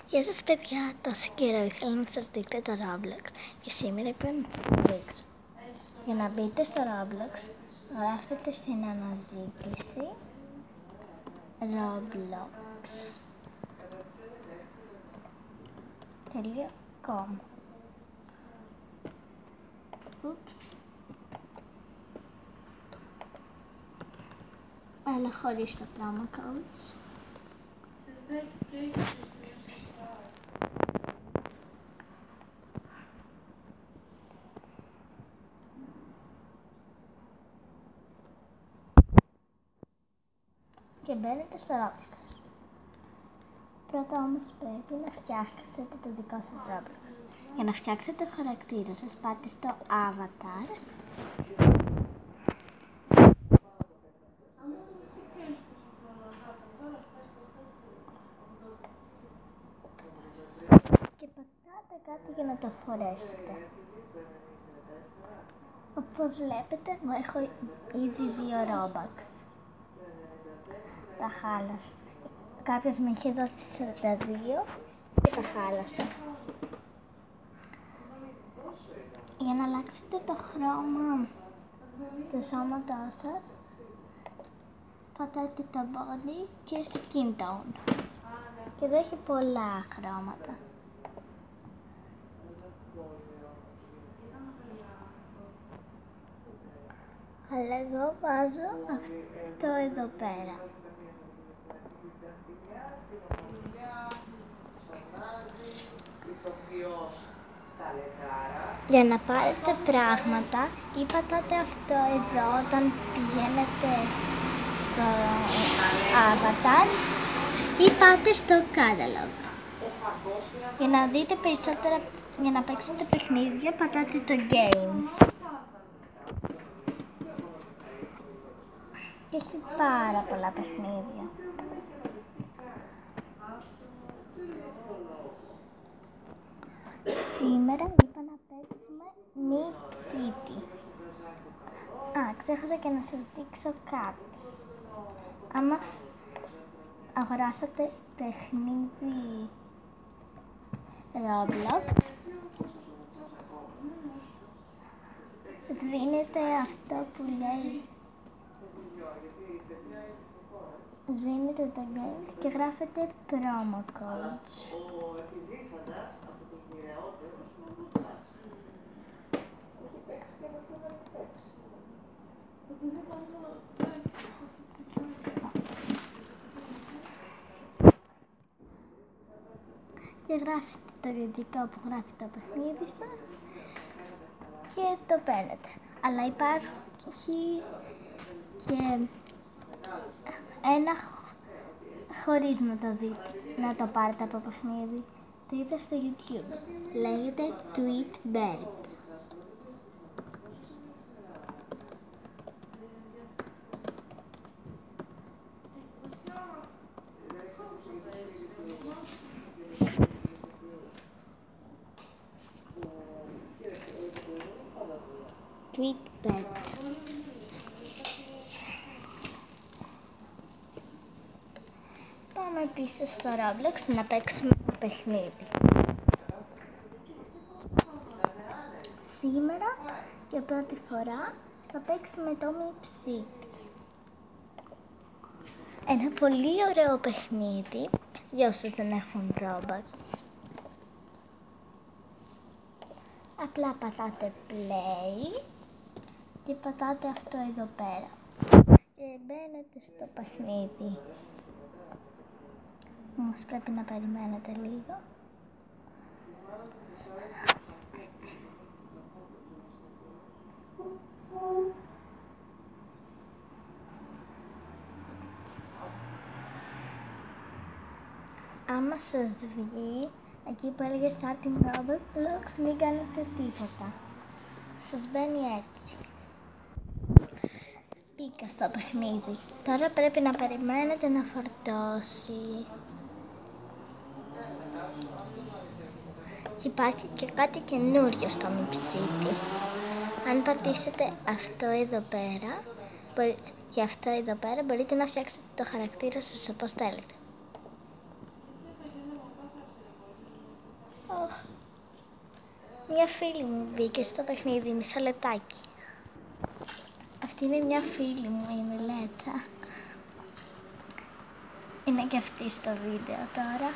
Γεια σας παιδιά, τόσο καιρό ήθελα να σας δείξω το Roblox και σήμερα είπα να σας δείξω. Για να μπείτε στο Roblox, γράφετε στην αναζήτηση Roblox.com. Αλλά χωρίς τα promo codes. Και μπαίνετε στο Roblox. Πρώτα όμως πρέπει να φτιάξετε το δικό σας Roblox. Για να φτιάξετε το χαρακτήρα σας, πάτε στο Avatar. Και πατάτε κάτι για να το φορέσετε. Όπως βλέπετε, εγώ έχω ήδη 2 Robux. Τα χάλασα. Κάποιος με είχε δώσει 42 και τα χάλασα. Για να αλλάξετε το χρώμα του σώματός σας, πατάτε το body και skin tone. Και εδώ έχει πολλά χρώματα. Αλλά εγώ βάζω αυτό εδώ πέρα. Για να πάρετε πράγματα ή πατάτε αυτό εδώ όταν πηγαίνετε στο Avatar ή πάτε στο Catalog. Για να δείτε περισσότερα, για να παίξετε παιχνίδια, πατάτε το Games. Και έχει πάρα πολλά παιχνίδια. Σήμερα είπα να παίξουμε Meep City. Ξέχασα και να σας δείξω κάτι. Άμα αγοράσατε παιχνίδι Roblox, σβήνετε αυτό που λέει, σβήνετε το games και γράφετε promo codes. Και γράφετε το ειδικό που γράφει το παιχνίδι σας και το παίρνετε. Αλλά υπάρχει και ένα χωρίς να το δείτε, να το πάρετε από παιχνίδι. Το είδα στο YouTube. Λέγεται Tweetbird. Tweetbird. Πάμε πίσω στο Roblox να παίξουμε ένα παιχνίδι. Σήμερα για πρώτη φορά θα παίξουμε το Meep City. Ένα πολύ ωραίο παιχνίδι για όσους δεν έχουν Robux. Απλά πατάτε play και πατάτε αυτό εδώ πέρα και μπαίνετε στο παιχνίδι. Όμως πρέπει να περιμένετε λίγο. Άμα σας βγει εκεί που έλεγε Starting Roblox, μην κάνετε τίποτα. Σας μπαίνει έτσι. Μπήκα στο παιχνίδι. Τώρα πρέπει να περιμένετε να φορτώσει. Και υπάρχει και κάτι καινούριο στο Meep City. Αν πατήσετε αυτό εδώ πέρα και αυτό εδώ πέρα, μπορείτε να φτιάξετε το χαρακτήρα σας όπως θέλετε. Μια φίλη μου μπήκε στο παιχνίδι, μισό λεπτάκι. Αυτή είναι μια φίλη μου, η Μιλέτα. Είναι και αυτή στο βίντεο τώρα.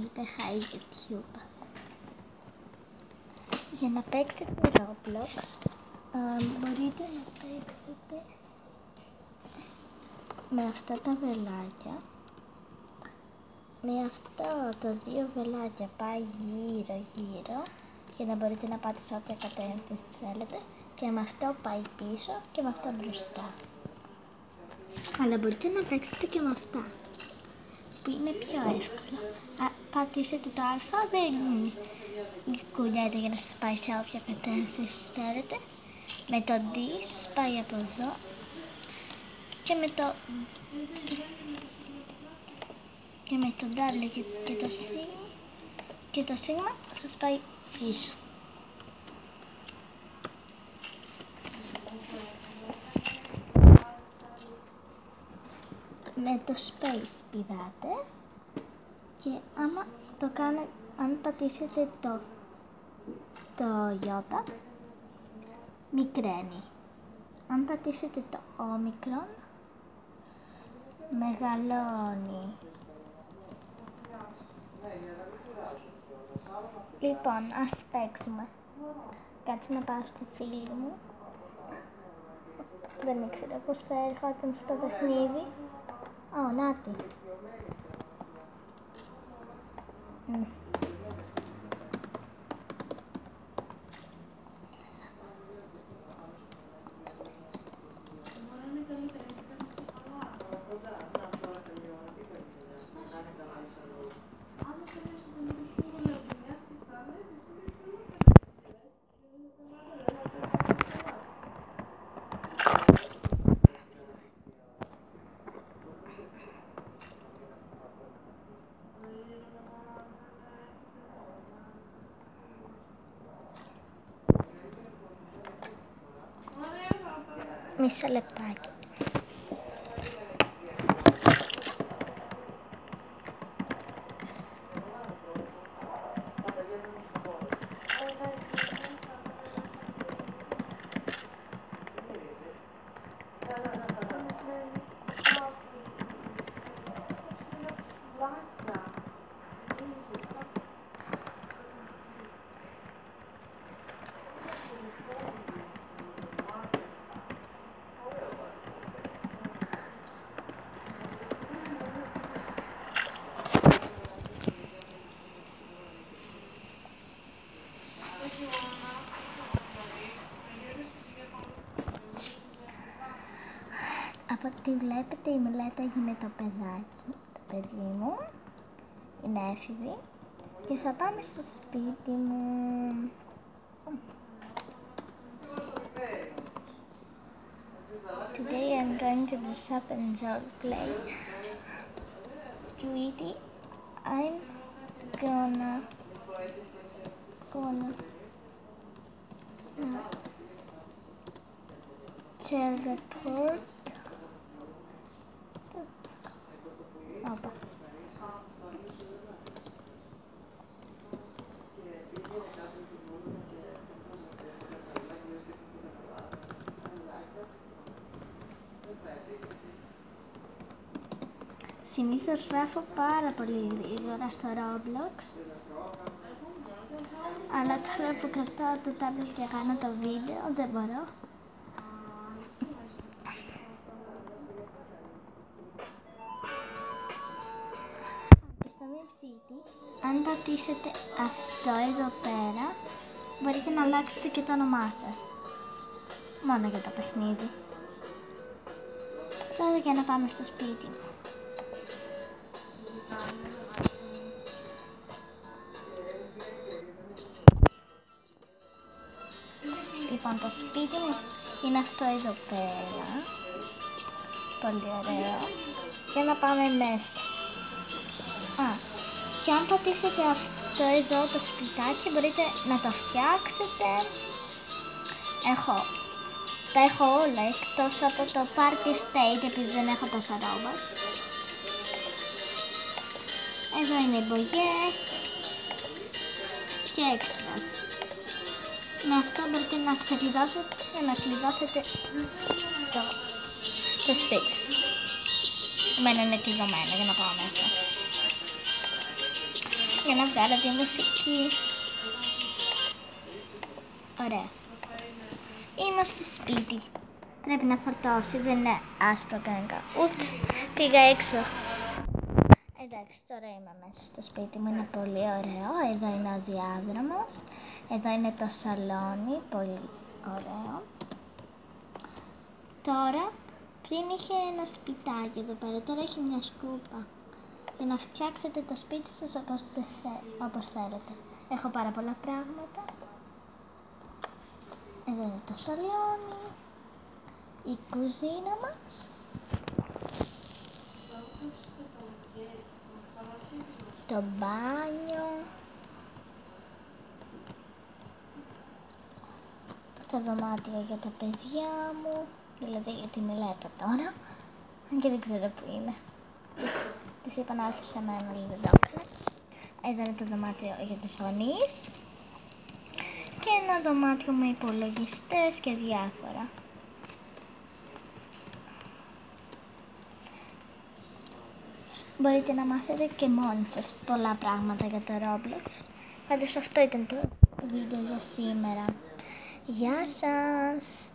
Είπε Hi YouTube. Για να παίξετε Roblox μπορείτε να παίξετε με αυτά τα βελάκια. Με αυτά τα δύο βελάκια πάει γύρω γύρω για να μπορείτε να πάτε σε όποια κατεύθυνση θέλετε, και με αυτό πάει πίσω και με αυτό μπροστά. Αλλά μπορείτε να παίξετε και με αυτά που είναι πιο εύκολο. Πατήσετε το α, δεν κουνιάτε για να σας πάει σε όποια κατεύθυνση θέλετε. Με το D σας πάει από εδώ και με το W και το σίγμα σας πάει πίσω. Με το space πηδάτε και άμα το κάνετε, αν πατήσετε το Ι, μικραίνει. Αν πατήσετε το όμικρον, μεγαλώνει. Λοιπόν, ας παίξουμε. Κάτσε να πάω στη φίλη μου. Δεν ήξερα πως θα έρχονταν στο παιχνίδι. Νάτι. Μισό λεπτάκι. Από ό,τι βλέπετε η Μιλέτα είναι το παιδάκι, το παιδί μου, είναι έφηβη και θα πάμε στο σπίτι μου. Today I'm going to dress up and role play. Sweetie, I'm gonna teleport. Συνήθως γράφω πάρα πολύ γρήγορα στο Roblox, αλλά τώρα που κρατάω το tablet και κάνω το βίντεο δεν μπορώ. Στο Mip-City, αν πατήσετε αυτό εδώ πέρα, μπορείτε να αλλάξετε και το όνομά σας. Μόνο για το παιχνίδι. Τώρα για να πάμε στο σπίτι μου. Λοιπόν, το σπίτι μου είναι αυτό εδώ πέρα. Πολύ ωραίο. Για να πάμε μέσα. Και αν πατήσετε αυτό εδώ το σπιτάκι μπορείτε να το φτιάξετε. Τα έχω όλα εκτός από το Party State επειδή δεν έχω τόσα robots. Εδώ είναι οι μπογιές και extras. Με αυτό μπορείτε να ξεκλειδώσετε για να κλειδώσετε το σπίτι σας. Εμένα είναι κλειδωμένο για να πάω μέσα. Για να βγάλω τη μουσική. Ωραία. Είμαστε σπίτι. Πρέπει να φορτώσει, δεν είναι άσπρο κανένα. Ούψ, πήγα έξω. Εντάξει, τώρα είμαι μέσα στο σπίτι μου, είναι πολύ ωραίο. Εδώ είναι ο διάδρομος. Εδώ είναι το σαλόνι, πολύ ωραίο. Τώρα, πριν είχε ένα σπιτάκι εδώ πέρα, τώρα έχει μια σκούπα. Για να φτιάξετε το σπίτι σας όπως θέλετε. Έχω πάρα πολλά πράγματα. Εδώ είναι το σαλόνι, η κουζίνα μας. Το μπάνιο. Το δωμάτιο για τα παιδιά μου. Δηλαδή για τη Μιλέτα τώρα. Και δεν ξέρω που είναι. Της είπα να έρθει σε μένα, αλλά δεν το έκανε. Εδώ είναι το δωμάτιο για τους γονείς. Και ένα δωμάτιο με υπολογιστές και διάφορα. Μπορείτε να μάθετε και μόνοι σας πολλά πράγματα για το Roblox. Πάντως αυτό ήταν το βίντεο για σήμερα. Γεια σας!